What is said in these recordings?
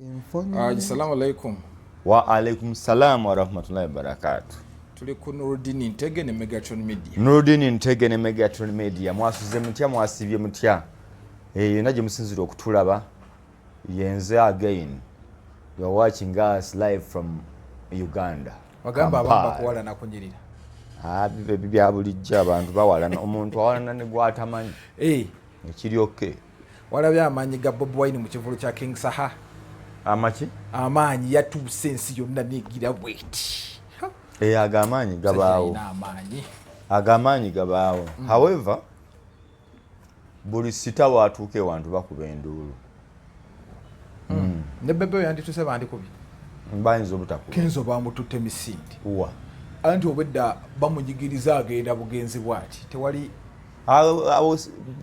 Assalamu alaikum. Wa alaikum salam wa rahmatullahi wa barakatuh. Tuli ku Nuruddin Ntege ne Megatron Media. Nuruddin Ntege ne Megatron Media. Mwasuze mutya mwasibye mutya. Naje musinzira okutulaba. Yenze again. You are watching us live from Uganda. Wagamba abamba kuwala na kunyirira. Bibe bya bulijja abantu bawala omuntu awalana ne gwatamanyi. Ekiri okay. Walabye amanyi ga Bobiwine mu kivulu kya King Saha. Amaki? Amanyi yatuuse ensi yonna negira bweti. Agamanyi gabaawo. Agamanyi gabaawo. However, buli sita watuuke wantu bakuba enduulu. Ne bebe yandituse bandikubi. Mbayinza obutakuba. Kenzo bamututte misindi. Wa. Anti obedda bamunyigiriza agenda bugenzi bwati. Tewali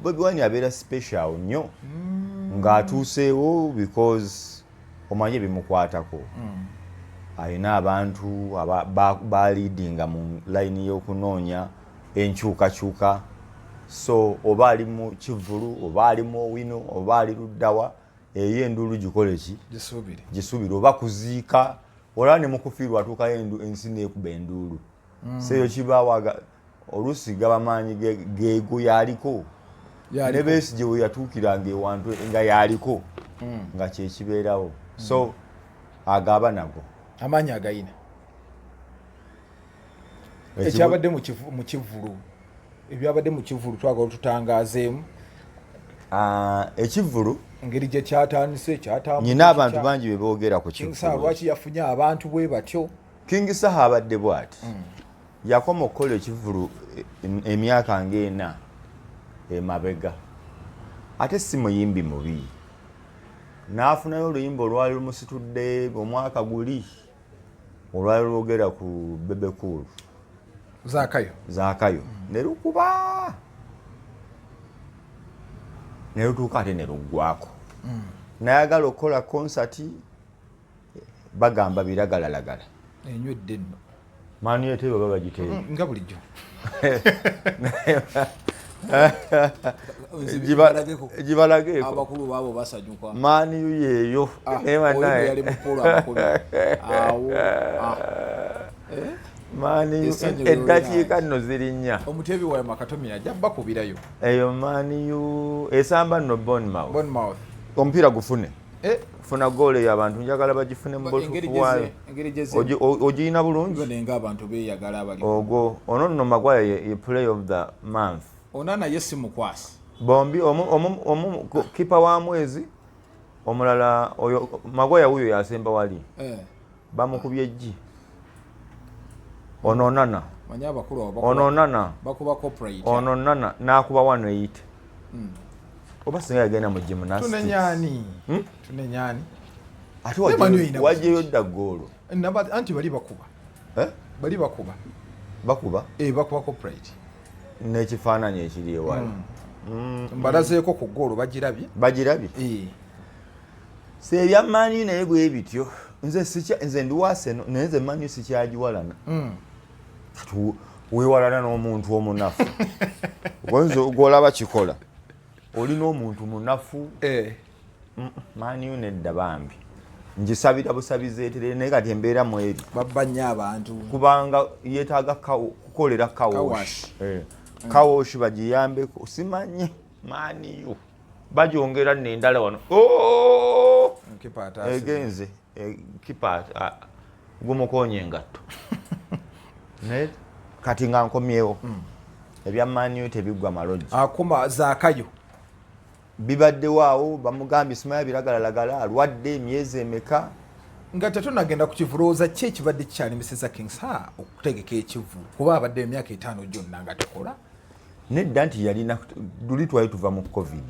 Bobiwine abeera special nnyo ng'atuuseewo because omanye bimukwatako. Alina abantu baleadinga mu layini y'okunoonya enkyukakyuka. So oba ali mu Kivulu, oba ali mu Owino, oba ali luddawa, eyo enduulu gikole ki? Gisubire. Oba kuziika, olaba ne mukufiirwa atuukayo ensi n'ekuba enduulu. So eyo kibaawa oluusi gabamaanyi geego yaliko. Ne Besigye we yatuukiranga ewantu nga yaliko nga kyekibeerawo. So agaba nago. Amaanyi agayina. Ekyabadde mu Kivulu. Ebyabadde mu Kivulu twagala tutangaazeemu. Ekivulu engeri gye kyatandise kyatambula. Nyina abantu bangi be boogera ku Kivulu. King Saha lwaki yafunye abantu bwe batyo? King Saha abadde bw'ati. Yakoma okukola Ekivulu emyaka ng'ena emabega. Ate si muyimbi mubi. N'afunayo oluyimba olwali lumusitudde omwaka guli olwali lwogera ku Bebe Cool. Zaakayo. Ne lukuba. Ne lutuuka ate ne luggwako. Nayagala okukola konsati bagamba biragalalagala. Enywedde nno. Maani yetebe baba bagiteebe. Nga bulijjo. Jibalageko. Abakulu baabo basanyuka. Maani yeeyo. Oyo yali mukulu abakulu. Awo. Maani eddakiika nno ziri nnya. Omuteebi wa Makatomi ajja bakubirayo. Eyo Maani esamba nno Bournemouth. Omupiira gufune. Funa goal eyo abantu njagala bagifune mu botufuwala. Ogiyina bulungi? Nenga abantu beeyagala abali. Ogwo ono nno Magwaya ye play of the month. Onana yesi mukwasi. Bombi kipa wa mwezi omulala oyo Magwaya huyo yasemba wali. Bamukubye ejji. Ononana. Manya abakulu abakulu. Ononana. Bakuba corporate. Ononana nakuba 180. Oba singa yagenda mu gymnastics. Tunenyani. Ate wajeyo dda goolo. Anti bali bakuba. Bali bakuba. Bakuba? Bakuba corporate. N'ekifaananyi ekiri ewala. Mbalazeeko ku goolo bagirabye. Bagirabye? Se ebya Mani naye bwe bityo. Nze ndiwaase naye nze Mani sikyagiwalana. Weewalana n'omuntu omunafu. Gw'olaba kikola. Olina omuntu munafu. Mani nedda bambi. Ngisabira busabize etere naye kati embeera mweri. Babanya abantu. Kubanga yeetaaga kukolera kawosh. Kawosh bagiyambe simanyi Mani yo. Bagyongera n'endala wano. Egenze. Kipa gumukonye engatto. Ne kati nga nkomyewo. Ebya Mani tebiggwa maloji. Akuma Zaakayo. Bibadde waawo bamugambye simaya biragalalagala alwadde emyezi emeka nga tetunagenda ku Kivulooza ki ekibadde kikyalemeseza King Saha okutegeka Ekivulu kuba abadde emyaka 5 gyonna nga tekola nedda nti yalina luli twali tuva mu covid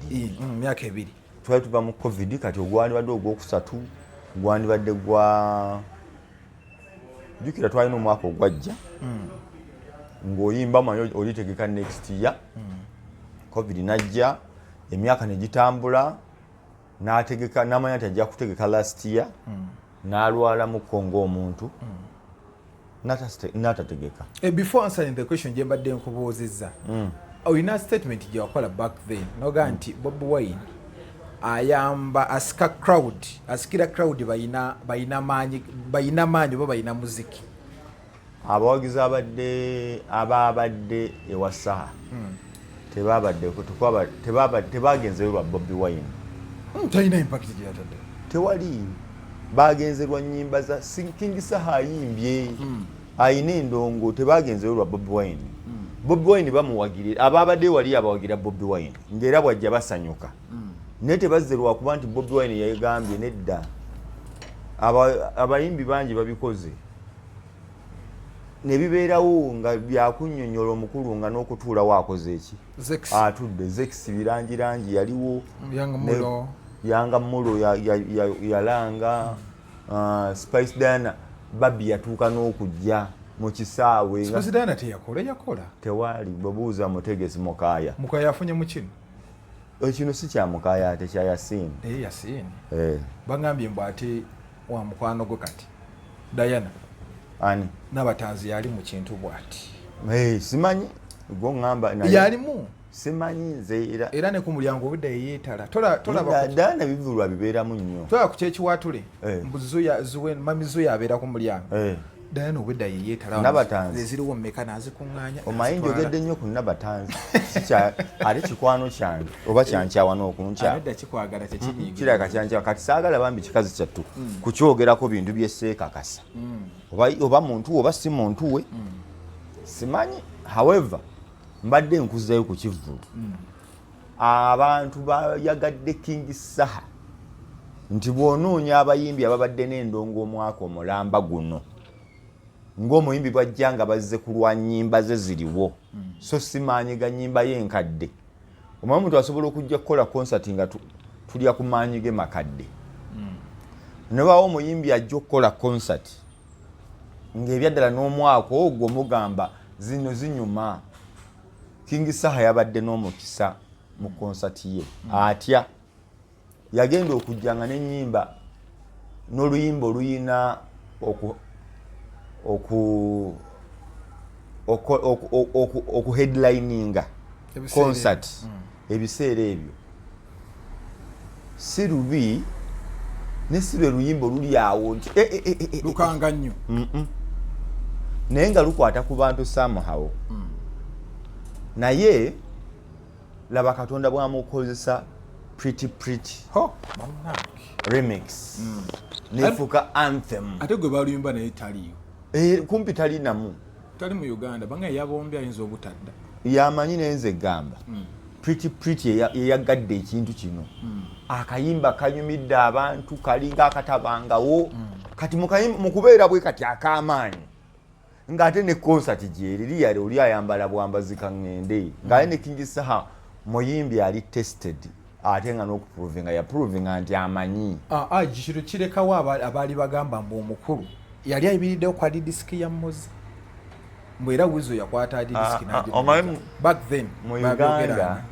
myaka 2 twali tuva mu covid kati ogwandibadde ogwokusatu gwandibadde gwa jukira twalina omwaka ogwajja ng'oyimba manyi olitegeka next year covid najja emyaka ne gitambula n'ategeka n'amanya nti ajja kutegeka last year n'alwala mu Kongo omuntu n'atategeka. Before answering the question gye mbadde nkubuuzizza olina statement gye wakola back then noga nti Bobiwine ayamba asikira crowd bayina maanyi oba bayina muziki. Abawagizi ababadde ewasa tebagenze lwa Bobiwine. Talina impact gyatadde. Tewali bagenze lwa nnyimba za King Saha ayimbye ayina endongo, tebagenze lwa Bobiwine. Bobiwine bamuwagirira, ababadde wali abawagira Bobiwine ng'era bwajja basanyuka. Naye tebazze lwakuba nti Bobiwine yayegambye nedda. Abayimbi bangi babikoze ne bibeerawo nga byakunnyonnyola omukulu nga n'okutuula waakoze eki atudde Zex birangirangi yaliwo Yanga Mulo yalanga Spice Diana Babi yatuuka n'okujja mu kisaawe. Spice Diana yakola tewali babuuza Mutegesi Mukaya afunye mu kino ekino si kya Mukaya ate kya Yasini. Yasini bagambye mbu ate wa mukwano gwe kati Diana ani n'abatanzi yali mu kintu bwati. Simanyi gwo ngamba naye yalimu simanyi nze era ne ku mulyango obudde yeetala Diana bivulwa bibeeramu nnyo. Tola ku kyekiwaatule mamizo yabeera ku mulyango Diana obudde yeetala n'abatanzi ziriwo mmeka n'azikuŋŋaanya. Omanyi njogedde nnyo ku n'abatanzi ate kikwano kyange oba kyankyawa n'okunkya kikwagala kiraka kyankyawa kati saagala bambi kikazi kyattu kukyogerako bintu byesseekakasa oba muntu oba si muntu we simanyi. However mbadde nkuzeeyo ku kivulu abantu bayagadde King Saha nti bw'onoonya abayimbi ababadde n'endongo omwaka omulamba guno ng'omuyimbi bwajja nga bazze ku lwa nnyimba ze ziriwo so simaanyi ga nnyimba ye enkadde. Omanyi omuntu asobola okujja kukola concert nga tulya ku maanyi ge makadde. Ne bawo omuyimbi ajja okukola concert ng'ebyaddala n'omwaka ogwo mugamba zino zinyuma. King Saha yabadde n'omukisa mu concert ye atya yagenda okujja nga n'ennyimba n'oluyimba oluyina headlininga concert ebiseera ebyo si lubi ne si lwe luyimba oluli awo nti lukanga nnyo naye nga lukwata ku bantu somehow. Naye laba Katonda bwamukozesa pretty remix nefuuka anthem ate gwe baluyimba naye taliyo kumpi tali namu tali mu Uganda banga yabombi ayinza obutadda yamanyi nenze gamba pretty yagadde ekintu kino akayimba kanyumidde abantu kalinga akatabangawo kati mukubeera bwe kati akaamaanyi ng'ate ne concert gyeri yali oli ayambala bwambazi kaŋŋende ng'ate ne King Saha muyimbi ali tested ate nga n'okuprovinga yaprovinga nti amanyi kino kirekawo abaali bagamba mbu omukulu yali ayibiriddewo kwa disiki ya Mozi mbwe era wizo yakwata disiki back then mu Uganda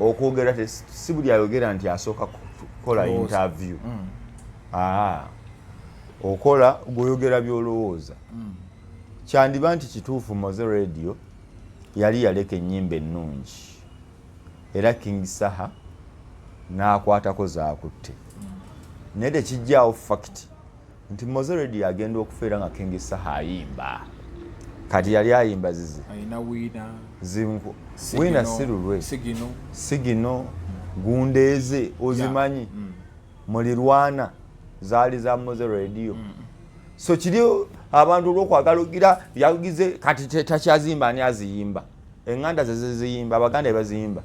okwogera si buli ayogera nti asooka kukola interview okola gwoyogera byolowooza kyandiba nti kituufu Moze Radio yali yaleka ennyimba ennungi era King Saha n'akwatako zaakutte naye tekijjaawo fact nti Moze Radio agenda okufeera nga King Saha ayimba kati yali ayimba zizi ayina wiina sirulwe sigino gundeeze ozimanyi mulirwana zaali za Moze Radio so kiri abantu olw'okwagala ogira yagize kati takyazimba ani aziyimba eŋŋanda ze ziyimba abaganda baziyimba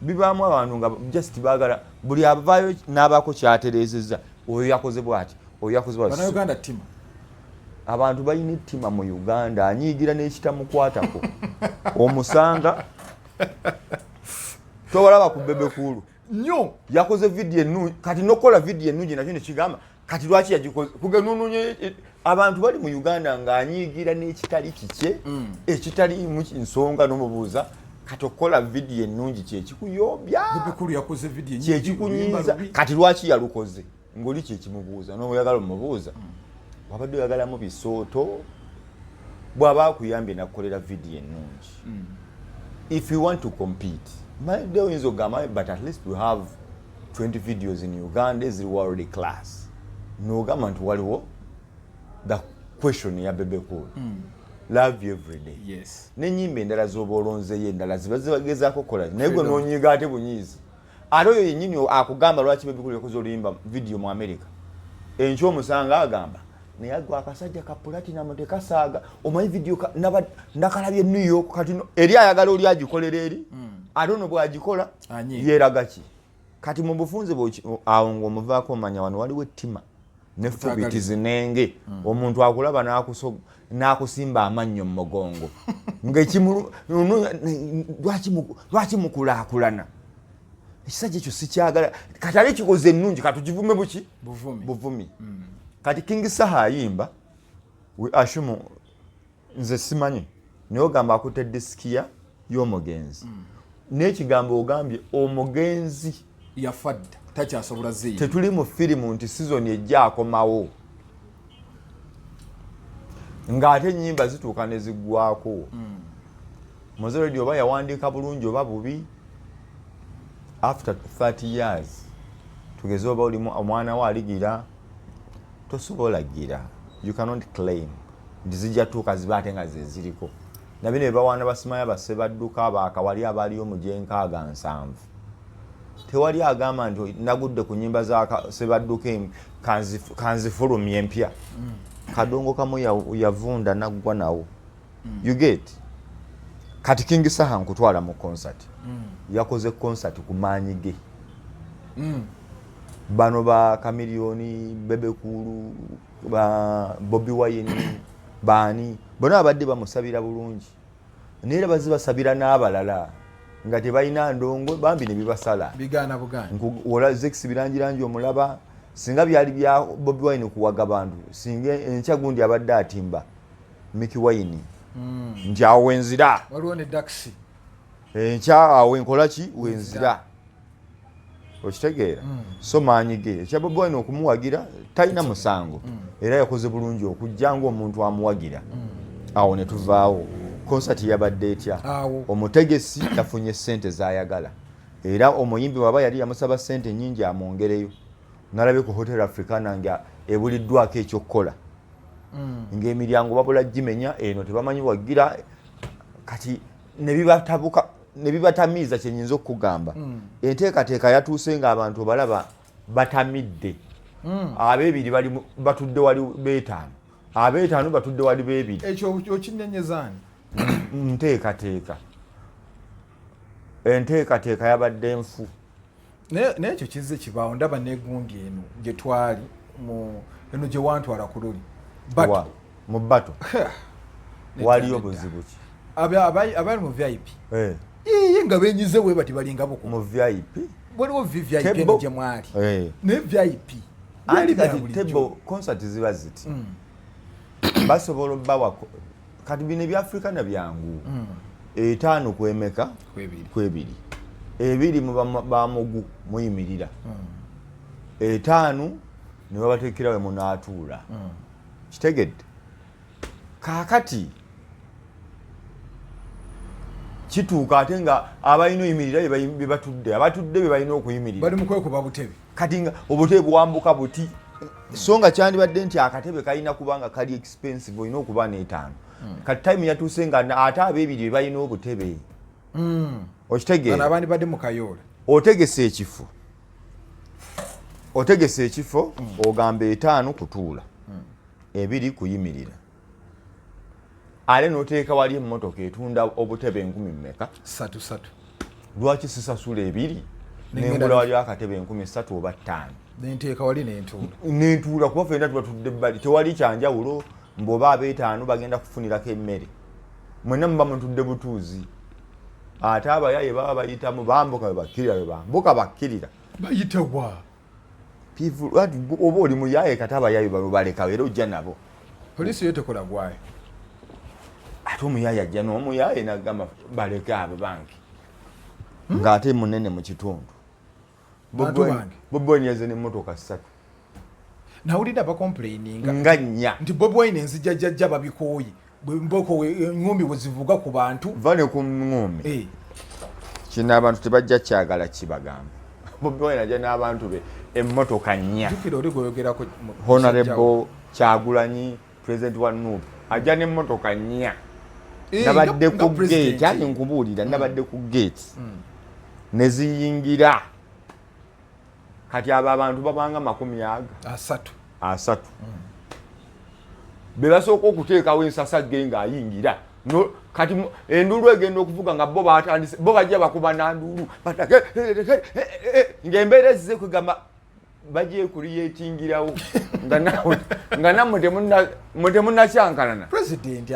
bibaamu abantu nga just baagala buli avaayo n'abaako kyatereezezza oyo yakoze bw'ati oyo yakoze bw'ati abantu balina ettima mu Uganda anyiigira n'ekitamukwatako omusanga towalaba ku bebekulu nnyo yakoze video ennungi kati nokola video ennungi nakyo nekigamba kati lwaki yagikoze kugenununye abantu bali mu Uganda ng'anyiigira n'ekitali kikye ekitali mu nsonga n'omubuuza kati okola video ennungi kyekikuyobya bebekulu yakoze video kyekikunyiiza kati lwaki yalukoze ng'oli kyekimubuuza n'oyagala omubuuza wabadde oyagalamu bisooto bw'aba akuyambye nakukolera video ennungi if you want to compete My deal is Ogama, but at least we have 20 videos in Uganda is already class. No government waliwo. The question ya bebe cool. Love you every day. Yes. Nenyimbe endala zobolonze ye endala zibagezaako kola. Nego nonyiga ate bunyizi. Alo yenyini akugamba lwaki bebe cool yakozolimba video mu America. Encho musanga agamba. Naye agwa akasajja ka platinum tekasaaga. Omanyi video ndakalabye New York kati eri ayagala oli agikolera eri. Adono bwagikola yeragaki. Kati mu bufunze awo ngomuvaako omanya wano waliwo ettima nefubiti zinenge omuntu akulaba n'akusimba amannyo mu mugongo ng'ekimu lwaki mukulaakulana ekisajja ekyo sikyagala kati ali kikoze ennungi katukivume buki buvumi kati King Saha ayimba we assume nze simanyi naye ogamba akutte disiki y'omugenzi n'ekigambo ogambye omugenzi yafadda takyasobola zeyi tetuli mu firimu nti season ejja akomawo ng'ate ennyimba zituuka ne ziggwako Mozaredi oba yawandiika bulungi oba bubi after 30 years tugeze oba oli omwana we aligira tosobola gira you cannot claim nti zijja tuuka ziba ate nga ze ziriko nabino ebawaana basimaya basse badduka abaakawali abaliyo mu gyenkaaga 7 tewali agamba nti nagudde ku nnyimba za sebadduka kanzifulumya empya kadongo kamu yavunda naggwa nawo you get kati King Saha nkutwala mu concert yakoze concert ku maanyi ge bano ba Kamiliyoni Bebe Kulu ba Bobiwine bani bona abadde bamusabira bulungi neera bazibasabira n'abalala nga tebalina ndongo bambi ne bibasala bigana bugana wala zex birangirangi omulaba singa byali bya Bobiwine kuwaga bantu singa enkya gundi abadde atimba Mickey Wine njawo wenzira waliwo ne Daxi enkya awo enkola ki wenzira okitegeera so maanyige ekya Bobiwine okumuwagira talina musango era yakoze bulungi okujja ng'omuntu amuwagira awo ne tuvaawo concert yabadde etya omutegesi yafunye ssente z'ayagala era omuyimbi waba yali yamusaba ssente nnyingi amwongereyo nalabe ku Hotel Africana nga ebuliddwako ekyokukola ng'emiryango babula gimenya eno tebamanyi wagira kati ne bibatamiiza kyenyinza okugamba enteekateeka yatuuse ng'abantu obalaba batamidde ab'ebiri batudde wali beetaano ab'etaano batudde wali b'ebiri ekyo okinenyezaani enteekateeka yabadde nfu n'ekyo kizze kibaawo ndaba negundi eno gye twali eno gye wantwala ku luli mu bato waliyo buzibu ki abali mu VIP nga benyize we bati balinga buku mu VIP waliwo VIP eno gye mwali ne VIP kati tebo concert ziba ziti basobola bawa kati bino ebyafrika na byangu 5 kwemeka kwebiri ebiri bamugu muyimirira 5 ne babateekerawe munaatuula kitegedde kaakati kituuka ate nga abalina oyimirira bebatudde abatudde be balina okuyimirira bali mu kwekuba butebe kati nga obutebe bwambuka buti so nga kyandibadde nti akatebe kalina kubanga kali expensive olina okuba n'5 kati time yatuuse nga ate ab'ebiri balina obutebe okitegeera abandi badde mu kayoola otegese ekifo ogamba 5 kutuula 2 kuyimirira ale n'oteeka wali emmotoka etunda obutebe 1000 mmeka 3 lwaki sisasula 2 nengula wali akatebe 3,000 oba 5 nenteeka wali nentuula kuba ffenna tubatudde ebbali tewali kyanjawulo mboba ab'etaano bagenda kufunirako emmere mwenna muba mutudde butuuzi ate abayaye baba bayitamu bambuka webakkirira webambuka bakkirira bayitebwa oba oli muyaye kati abayaye balekawo era ojja nabo polisi yo tekola gwayo ate omuyaye ajja n'omuyaye nagamba baleke abo bangi ng'ate munene mu kitundu Bobiwine yaze n'emmotoka 3 nawulira bakomplaininga nga 4 nti Bobiwine nzijajjajja babikooyi mboko engombi wezivuga ku bantu vane ku ngombe kino abantu tebajja kyagala kibagamba Bobiwine ajja n'abantu be emmotoka nnya Honorable Kyagulanyi president wa NUP ajja n'emmotoka nnya nabadde ku gate ani nkubuulira nabadde ku gate ne ziyingira kati abo abantu babanga 30 be basooka okuteekawo ensasa genga ayingira kati endulu egenda okuvuga nga bo batandise bo bajja bakuba nandulu ng'embeera ezize kugamba bajje creatingirawo nga namwe temunnakyankalana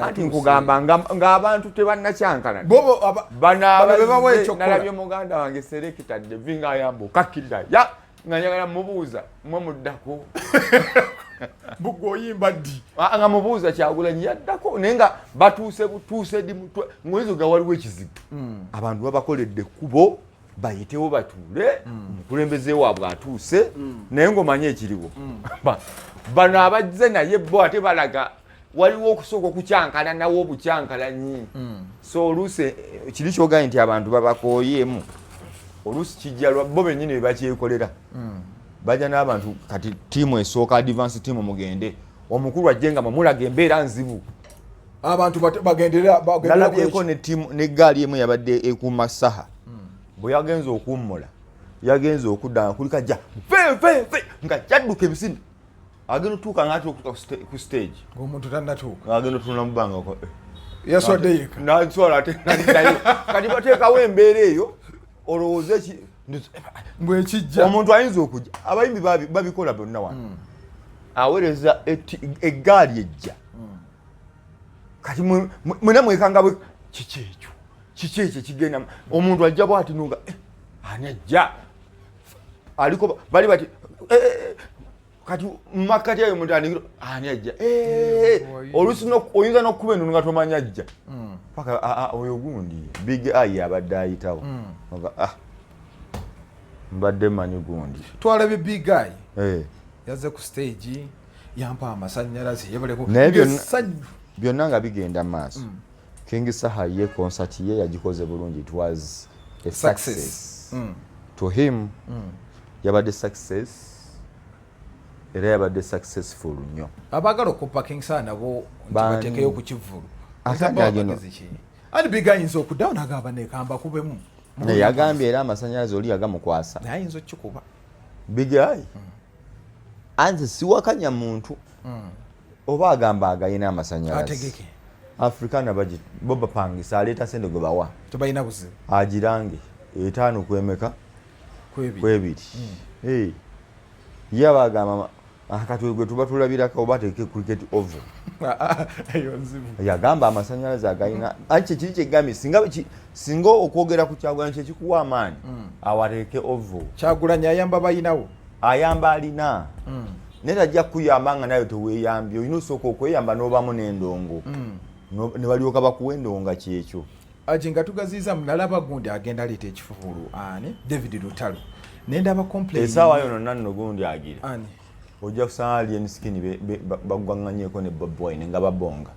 ati nkugamba ng'abantu tebannakyankalana nalabye muganda wange serekita devi ng'ayamba okakkirira nga njagala mubuuza mwe muddako bugoyimba ddi nga mubuuza Kyagulanyi yaddako naye nga batuuse di mutwe mwezi ga waliwo ekizibu abantu babakoledde ekkubo bayitewo batuule omukulembeze waabwe atuuse naye ng'omanye ekiriwo bano abazze naye bo ate balaga waliwo okusooka okukyankala nawo obukyankalanyi so oluusi kiri kyoganye nti abantu babakooyeemu oluusi kijja bo bennyini be bakyekolera bajja n'abantu kati tiimu esooka advance tiimu mugende omukulu ajje nga mulaga embeera nzibu abantu bagenderera nalabyeko n'eggaali emu yabadde ekuuma saha bwe yagenza okummula yagenza okudda kulikajja fe nga kyadduka emisini agenda otuuka ng'atuuka ku stage ng'omuntu tannatuuka agenda otunula mu bbanga yaswadde yeka naswala ate naliddayo kati bateekawo embeera eyo olowooze bwekijja omuntu ayinza okujja abayimbi babikola bonna wano aweereza eggaali ejja kati mwena mwekanga kiki ekyo kigenda omuntu ajja bwati nunga ani ajja aliko bali bati kati makati ayo omuntu anikiro ani ajja oluusi oyinza n'okkuba enunu nga tomanya ajja paka oyo gundi big eye abadde ayitawo mbadde manyi gundi twalabye big eye yazze ku stage yampa amasannyalaze yebaleko byonna nga bigenda maaso King Saha ye concert ye yagikoze bulungi, it was a success. To him yabadde success era yabadde successful nnyo. Abagala okupa King Saha nabo batekeyo ku kivulu ali bigayinza okudawuna agamba nekamba kubemu ne yagambye era amasannyalaze oli yagamukwasa nayinza okikuba bigayi anze siwakanya muntu oba agamba agayina amasannyalaze ategeke Africana budget boba pangisa aleta sente gwe bawa tubayina buzibu agirange 5 kwemeka kwebiri yaba agamba akatwegwe tuba tulabirako oba teke cricket oval ayo nzibu yagamba amasannyalaze agayina anche kiri kyegambye singa okwogera ku Kyagulanyi kye kikuwa amaanyi awateeke oval Kyagulanyi ayamba bayinawo ayamba alina neta ajja kuyamba nga nayo teweeyambye olina osooka okweyamba n'obamu n'endongo ne balyoka bakuwa endongo nga kyekyo aje nga tugaziiza munalaba gundi agenda aleeta ekifufulu ani David Lutalo nendaba complain esaawa yonna nno gundi agira ani ojja kusanga alien skin bagwanganyeko ne Bobiwine nga babonga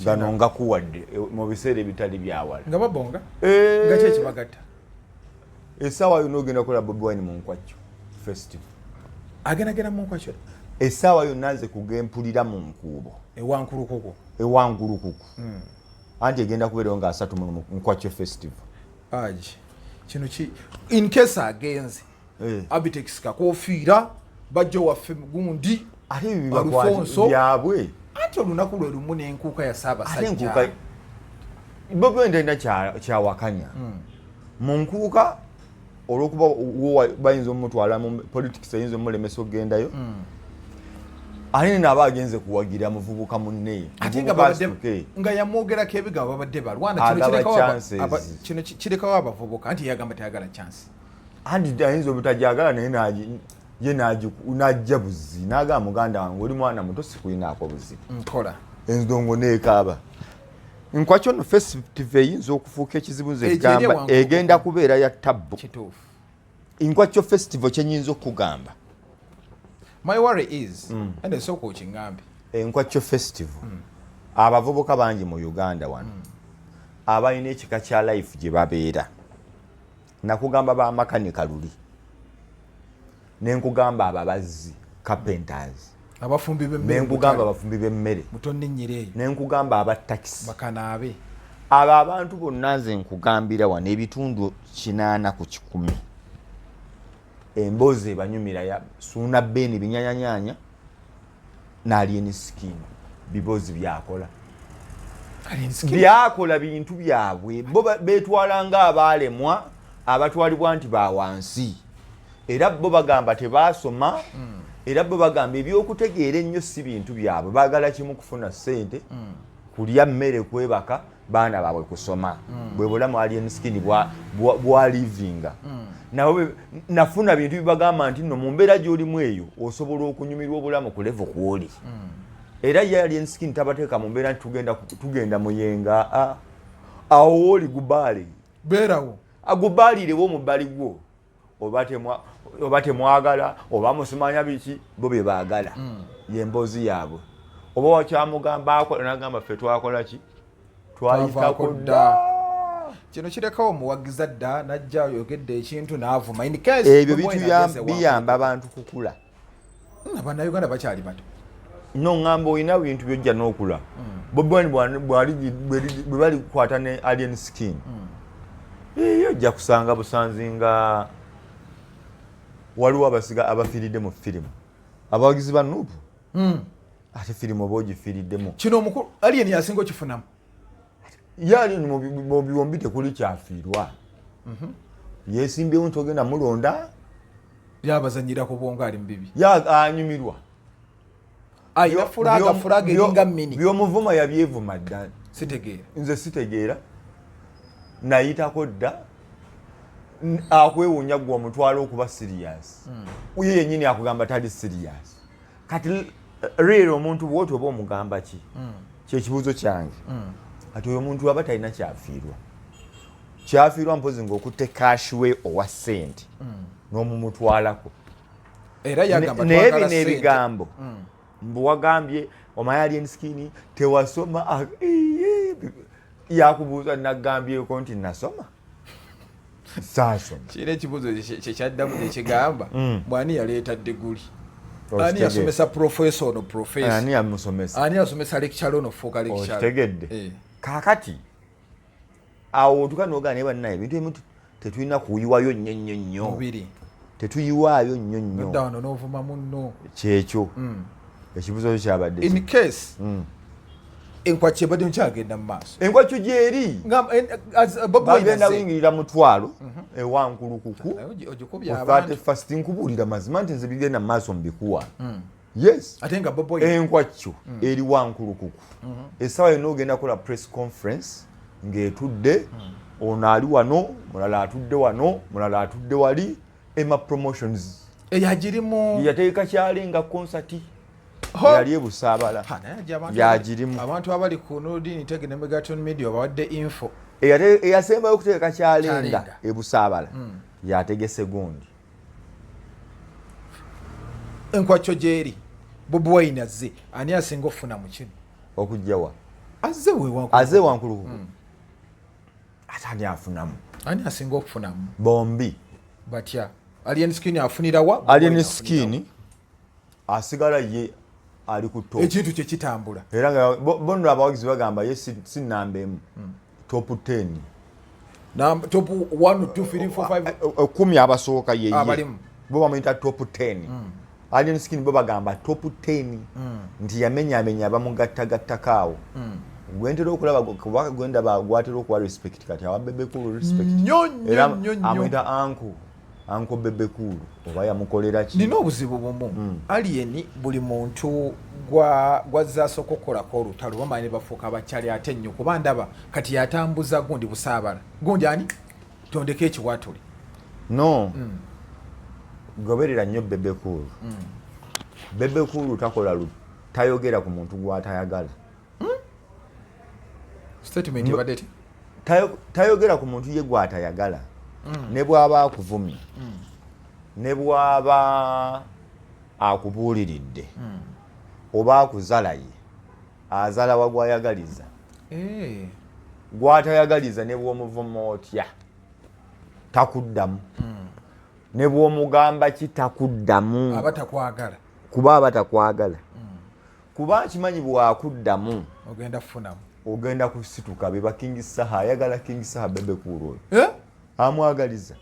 gano nga kuwadde mu biseera ebitali byawala nga babonga nga kyeki bagatta esaawa yonna ogenda kukola Bobiwine mu Nkwacho festival agenagera mu Nkwacho esaawa yonna nze kugempulira mu nkuubo ewangulukuku anti egenda kubeerawo nga 3 mu Nkwacho festival aji kino ki in case agenze Abitex kakofiira bajja waffe gundi ate byabwe anti olunaku lwe lumu n'enkuuka ya Ssaabasajja Bobiwine ndina kyawakanya mu nkuuka olwokuba bayinza omutwala mu politics eyinza omulemesa okugendayo alina naba agenze kuwagira muvubuka munne nga yamwogerako ebigambo babadde balwana kino kirekawo abavubuka anti yagamba tayagala chance anti ayinza obutajagala naye ye najja buzi nagamba muganda wange oli mwana muto sikulinaako buzibu nkola enzongo neekaaba Nkwacho no festival eyinza okufuuka ekizibu nze gamba egenda kubeera ya tabbu Nkwacho festival kyenyinza okugamba my worry is and esoko kingambi Nkwacho festival abavubuka bangi mu Uganda wano abalina ekika kya life gye babeera. Nakugamba ba makanika luli. Nenkugamba ababazzi, carpenters. Abafumbi b'emmere. Nenkugamba abafumbi b'emmere. Mutonde nyireeyo. Nenkugamba aba taxi. Bakanaabe. Abo abantu bonna nze nkugambira wano ebitundu 80 ku 100. Embozi ebanyumira ya suuna beni binyanyanyanya n'alien skin bibozi byakola. Byakola bintu byabwe bo betwalanga abalemwa abatwalibwa nti bawansi. Era bo bagamba tebasoma. Era bo bagamba ebyokutegeera ennyo si bintu byabwe. Baagala kimu kufuna ssente. Kulya mmere kwebaka baana baabwe kusoma. Bwe bulamu alien skin bwa livinga. Nawe nafuna bintu bibagamba nti no mu mbeera gy'olimu eyo osobola okunyumirwa obulamu ku level kw'oli. Era alien skin tabateeka mu mbeera nti tugenda muyenga. Awo oli gubaale. Beerawo. Agubaalirewo mu bbali gwo. Oba temwagala oba musimanya biki bo bye baagala. Y'emboozi yaabwe. Oba wakyamugamba akola n'agamba ffe twakola ki? Twayitako dda. Kino kirekawo muwagiza dda najja yogedde ekintu n'avuma. In case ebyo biyamba abantu kukula. Bannayuganda bakyali bato. No ngamba olina bintu byojja n'okula. Bobiwine bwe bali kukwata ne alien skin. Ojja kusanga busanzi nga waliwo abasiga abafiiridde mu firimu. Abawagizi ba Nuupu. Ate firimu oba ogifiiriddemu. Kino omukulu alien yasinga okifunamu. Yali mu biwombi tekuli kyafiirwa. Yeesimbyewo nti ogenda mulonda. Yabazanyira ku bwongo ali mu bibi. Anyumirwa. Ayina fulaga eringa mini. By'omuvuma yabyevuma dda. Sitegeera. Nze sitegeera. Nayitako dda. Akwewuunya gwe omutwala okuba serious. Ye yennyini akugamba tali serious. Kati leero omuntu bw'oti oba omugamba ki? Kyekibuuzo kyange. Ati oyo omuntu aba talina kyafiirwa. Kyafiirwa mpozi ng'okutte cash we owa ssente n'omumutwalako. Era yagamba naye bino ebigambo mbu wagambye omanya alien skin tewasoma yakubuuza nagambyeko nti nasoma. Saasoma. Kino ekibuuzo kyekyaddamu ekigamba bw'ani yaleeta diguli. Ani yasomesa professor ono professor. Ani yamusomesa. Ani yasomesa lecturer ono fuuka lecturer. Okitegedde. Kaakati awo otuka n'ogaana ne bannaye ebintu ebimu tetulina kuyiwayo nnyo. Mubiri. Tetuyiwaayo nnyo. Odda wano n'ovuma munno. Kyekyo. Ekibuuzo kyabadde. In case Nkwacho ebadde nkyagenda mu maaso. Nkwacho gyeri. Bagenda kuyingirira mutwalo ewankulukuku. Ogikubya abantu. First nkubuulira mazima nti nze bigenda mu maaso mbikuwa. Yes. Ate nga Bobi Nkwacho eri wankulukuku. Essaawa yonna ogenda kola press conference ng'etudde ono ali wano, mulala atudde wano, mulala atudde wali. Emma Promotions. Eyagirimu. Yateeka Kyalenga concert. Yali ebusaabala. Yagirimu. Abantu abali ku Nudini Tege ne Megaton Media bawadde info. Eyasembayo okuteeka Kyalenga ebusaabala. Yategese gundi. Nkwacho gyeri. Bobiwine azze. Ani asinga okufuna mu kino? Okujjawa. Azze we wankulukuku. Azze wankulukuku. Ate ani afunamu? Ani asinga okufunamu? Bombi. Batya. Alien skin afunira wa? Alien skin asigala ye ali ku top. Ekintu kye kitambula. Era nga bono abawagizi bagamba ye si namba emu. Top 10. Top 1 2 3 4 5 10 abasooka ye. Abalimu. Bo bamuyita top 10. Alien skin bo bagamba top 10. Nti yamenya bamugattagattakawo. Gwentera okulaba kubaka gwenda bagwatera okuwa respect kati awabebe kulu respect. Era amwita anko bebe kulu oba yamukolera ki? Nina obuzibu bumu. Alien buli muntu gwazza sokokolako olutalo bamanyi bafuuka abakyali ate nnyo kuba ndaba kati yatambuza gundi busaabala. Gundi ani? Tondeka ekiwatuli. No. Goberera nnyo bebe kulu. Bebe kulu takola tayogera ku muntu gw'atayagala. Statement ibadde ti? Tayogera ku muntu ye gw'atayagala. Ne bw'aba akuvumye. Ne bw'aba akubuuliridde. Oba akuzala ye. Azala wagwayagaliza. gwatayagaliza ne bw'omuvuma otya takuddamu ne bw'omugamba kitakuddamu abatakwagala kuba abatakwagala kuba kimanyi bwakuddamu ogenda kusituka beba King Saha ayagala King Saha bebe kuuro amwagaliza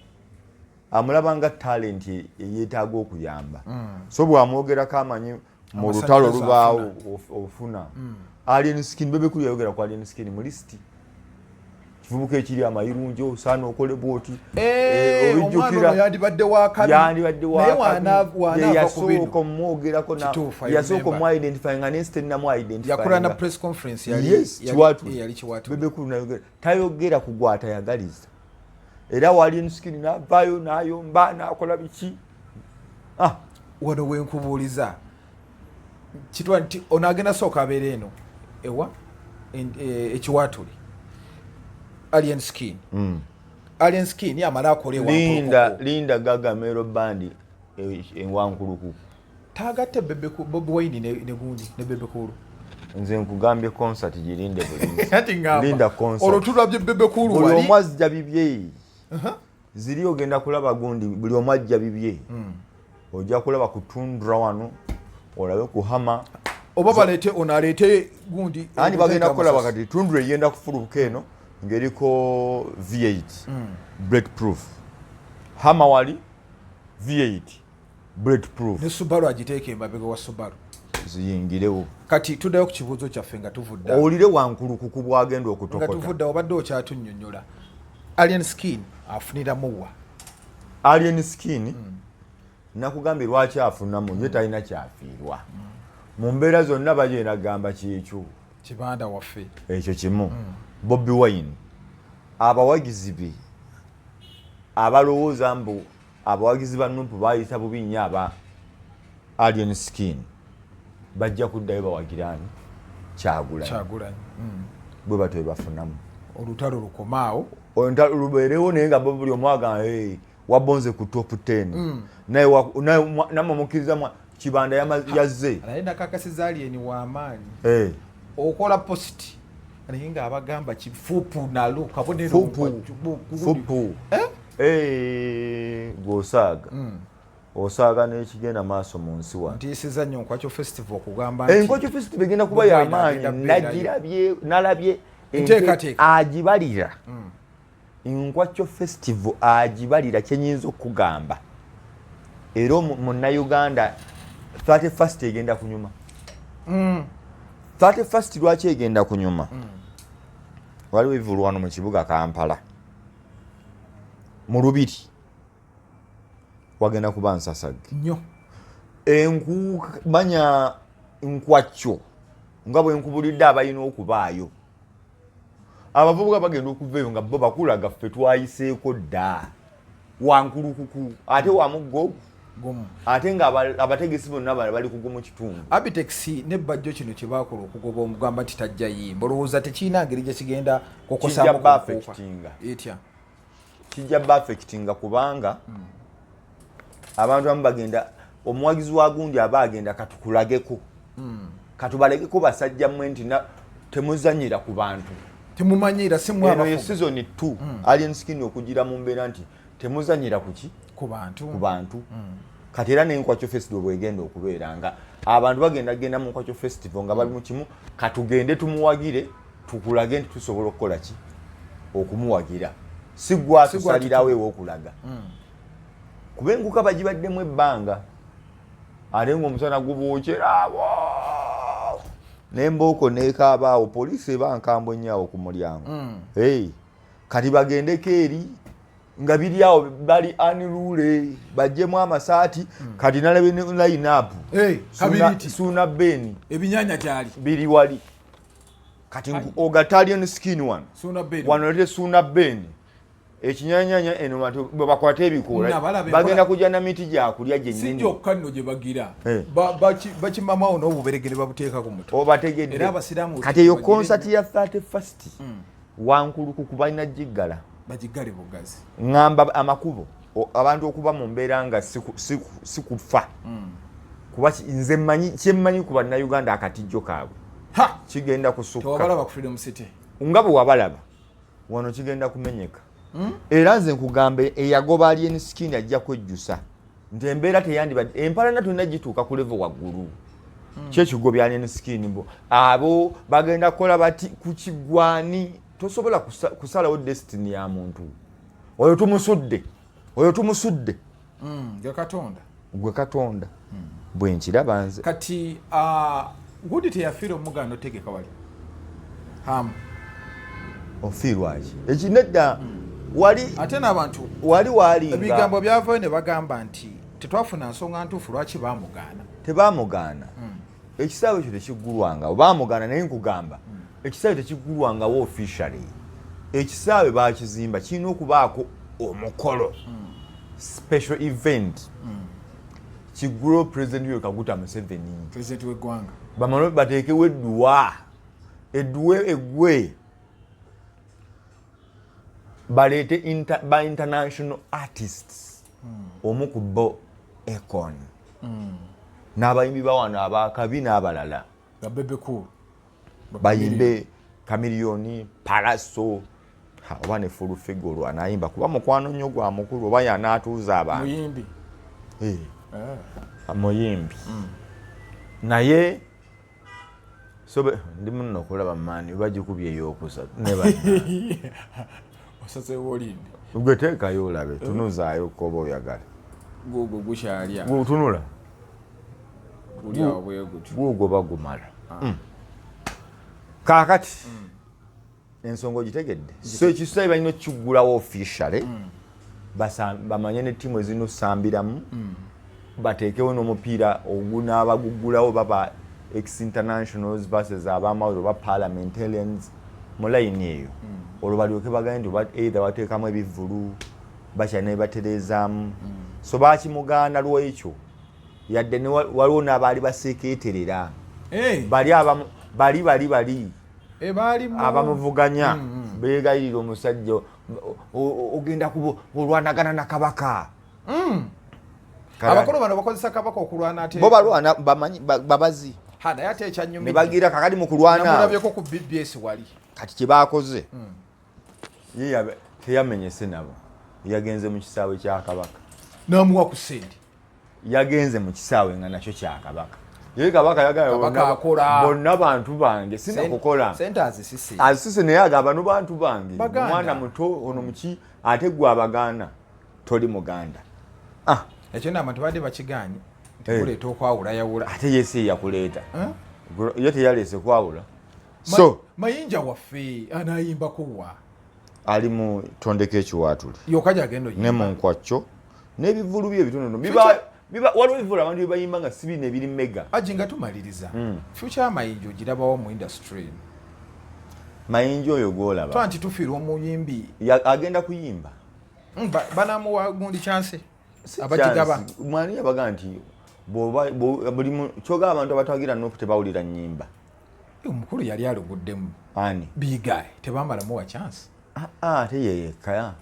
amulabanga talent yeetaaga okuyamba so bwamwogerako amanyi mu lutalo lubaawo ofuna Alien Skin bebe kuuro yayogera ku Alien Skin mu listi kivubuka ekiri amayirungi osaana okole bwoti obijjukira yandibadde wakabi yasooka omwogerako yasooka omwidentify nga nensi tennamu identify yakola na press conference yali Kiwatu bebe kulu nayogera tayogera ku gwatayagaliza era Alien Skin n'avaayo n'ayomba n'akola biki wano wenkubuuliza kitwa nti onaagenda sooka abeera eno ewa ekiwatuli Alien Skin Alien Skin yamala akole Linda Gaga Mero Band enwankuluku tagatte Bobiwine ne gundi ne bebe kulu nze nkugambye concert girinde bulungi ati ngamba Linda concert olutulabye bebe kulu buli omwazja bibye ziri ogenda kulaba gundi buli omwajja bibye ojja kulaba kutundra wano olabe kuhama oba balete onalete gundi ani bagenda kulaba kati tundra yenda kufuluka eno ngeriko V8 bulletproof hama wali V8 bulletproof ne Subaru agiteeke embabega wa Subaru ziyingirewo kati tuddayo ku kibuuzo kyaffe nga tuvudda owulire wankulu kukubwa agenda okutokota nga tuvudda obadde okyatunnyonnyola Alien Skin afuniramu wa Alien Skin nakugambye lwaki afunamu ye talina kyafiirwa mu mbeera zonna bagenda gamba kyekyo kibanda waffe ekyo kimu Bobiwine abawagizi be abalowooza mbu abawagizi ba Nuupu bayita bubi nnyo aba Alien Skin bajja kuddayo bawagirani Kyagulanyi bwe batyo bebafunamu olutalo lukomaawo lubeerewo naye nga buli omu agamba wabonze ku top 10 naye namumukiriza kibanda yazze naye nakakasiza Alien w'amaanyi okola post naye nga abagamba kifupu nalo kabonero fupu gwosaaga osaaga n'ekigenda maaso mu nsi wano ntiisiza nnyo Nkwacho Festival okugamba nti Nkwacho Festival egenda kuba y'amaanyi nalabye enteekateeka agibalira Nkwacho Festival agibalira kyenyinza okugamba era munnayuganda 31st egenda kunyuma 31st lwaki egenda kunyuma waliwo evulwano mu kibuga Kampala mu Lubiri wagenda kuba nsasage nnyo manya Nkwacho nga bwe nkubulidde abalina okubaayo abavubuka bagenda okuveeyo nga bo bakulaga ffe twayiseeko dda wankulukuku ate wamuggo gumu ate nga abategesi bonna bali kugumu kitundu Abitex ne bajjo kino kye bakola okugoba omugamba nti tajja yimba olowooza tekiina ngeri gye kigenda kokosaamu kijja bafectinga kubanga abantu abamu bagenda omuwagizi wa gundi aba agenda katukulageko katubalekeko basajja mmwe nti temuzanyira ku bantu temumanyira eno ye season 2 Alien Skin okugira mu mbeera nti temuzanyira kuki ku bantu kati era n'Nkwacho Festival bwegenda okubeera nga abantu bagenda mu Nkwacho Festival nga bali mu kimu katugende tumuwagire tukulage nti tusobola okukola ki okumuwagira si gwa tusalirawo ew'okulaga kubenguka bagibaddemu ebbanga ate ng'omusana gubookera abo n'embooko n'ekaabaawo poliisi eba nkambwe nnyo ku mulyango kati bagendeko eri nga biri awo bali unruly bajjemu amasaati kati nalabe line up Suuna Beni ebinyanya kyali biri wali kati Ogatalian Skin wano lete Suuna Beni ekinyanyanya eno bantu bwe bakwata ebikoola bagenda kujja na miti gyakulya gyennyini si gyokka nno gye bagira bakimamawo n'obuberegere babuteeka ku mutwe obategedde era abasiraamu kati eyo concert ya 31st wankulukuku balina giggala bagigale bugazi ngamba amakubo abantu okuba mu mbeera nga si kufa kuba nze mmanyi kyemmanyi ku bannayuganda akatijjo kaabwe kigenda kusukka tewabalaba ku Freedom City nga bwe wabalaba wano kigenda kumenyeka. Era nze nkugambe eyagoba alien skin ajja kwejjusa nti embeera teyandibadde empalana tonna gituuka ku level waggulu kyekigobya alien skin bo abo bagenda kukola bati ku kigwani tosobola kusalawo destiny ya muntu oyo tumusudde gwe katonda bwe nkiraba nze kati gudi teyafiira omuganda otegeka wali ofiirwaki ekinedda wali ate n'abantu wali ebigambo byavayo ne bagamba nti tetwafuna nsonga ntuufu lwaki tebamugaana ekisaawe ekyo tekiggulwanga baamugaana naye nkugamba ekisaawe tekiggulwangawo officially ekisaawe baakizimba kirina okubaako omukolo special event kiggulwa president Yoweri Kaguta Museveni president w'eggwanga bamale bateekewo edduwa eggwe baleete ba international artists omu ku bo Akon n'abayimbi bawano abakabi n'abalala bayimbe Chameleone Palaso oba ne Full Figure olwo anayimba kuba mukwano nnyo gwa mukulu oba yanaatuuza abantu muyimbi naye sobe ndi muno okulaba maani bagikubye ey'okusatu osazeewo olimbi gwe teekayo olabe tunuzaayo koba oyagala gugwo gukyalya tunula tulyawo bwe gutyo gugwo bagumala kaakati ensonga ogitegedde so ekisaawe balina okiggulawo officially bamanye ne ttiimu ezirina osambiramu bateekewo n'omupiira ogunaabagugulawo baba ex-internationals versus abamawulire oba parliamentarians mu layini eyo olwo balyoke bagende nti either bateekamu ebivvulu bakyalina ebatereezaamu so baakimugaana lwekyo yadde ne waliwo n'abaali basekeeterera bali abamuvuganya beegayirira omusajja ogenda kuba olwanagana na kabaka abakulu bano bakozesa kabaka okulwana ate bo balwana bamanyi babazi naye ate ekyanyumidde ne bagira kakati mu kulwana namulabyeko ku BBS wali kati kye baakoze ye teyamenyese nabo yagenze mu kisaawe kya kabaka n'amuwa ku ssente yagenze mu kisaawe nga nakyo kya kabaka ye kabaka yagala bonna bantu bange sina kukola ssente azisise naye agamba no bantu bange omwana muto ono muki ate gwe abagaana toli muganda ekyo n'abantu badde bakiganye tekuleeta okwawulayawula ate yesi yakuleeta ye teyaleese kwawula so mayinja waffe anaayimbakowa ali mu tondeka ekiwaatule yoka gyagenda ne mu Nkwacho n'ebivvulu bye ebitonono waliwo ebivvulu abantu bye bayimba nga si bino ebiri mega aji nga tumaliriza future mayinja ogirabawo mu industry mayinja oyo gwolaba twa nti tufiira omuyimbi agenda kuyimba banamuwa gundi kyanse abagigaba mwani yabaga nti kyogaba abantu abatawagira nofu tebawulira nnyimba omukulu yali aluguddemu ani bigaye tebamalamuwa chance ate yeyekka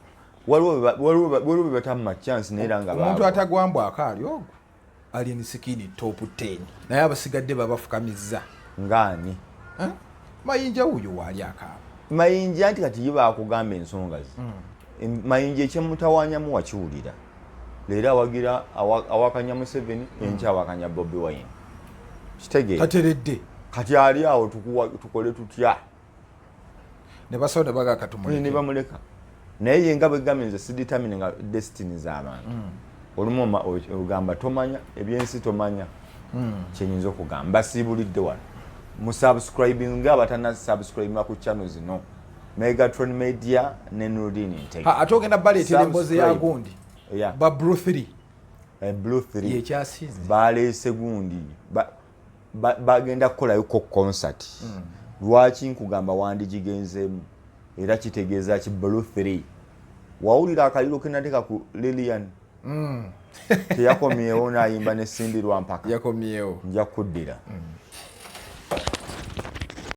waliwo bwe batamma chance naye era nga omuntu atagwambwako ali ogwo alien skin top 10 naye abasigadde babafukamizza ngaani mayinja wuyo waali akaaba mayinja nti kati ye baakugamba ensonga ze mayinja ekyemutawanyamu wakiwulira leero awagira awakanya Museveni enkya awakanya Bobiwine kitegeera kateredde kati ali awo tukole tutya ne basonda baga katumuleke ne bamuleka naye yenga bwegamye nze sidetermininga destiny z'abantu olumu ogamba tomanya ebyensi tomanya kyenyinza okugamba basiibulidde wano mu subscribing nga abatana subscribe ku channel zino Megatron Media ne Nurdin Intake ate ogenda baleetera emboozi ya gundi ba Blue 3 Blue 3 yekyasize baleese gundi bagenda kukolayo ko concert lwaki nkugamba wandigigenzeemu era kitegeeza ki Blue 3 wawulira akaliro kenateeka ku Lilian teyakomyewo n'ayimba ne Cindy Lwampaka yakomyewo nja kuddira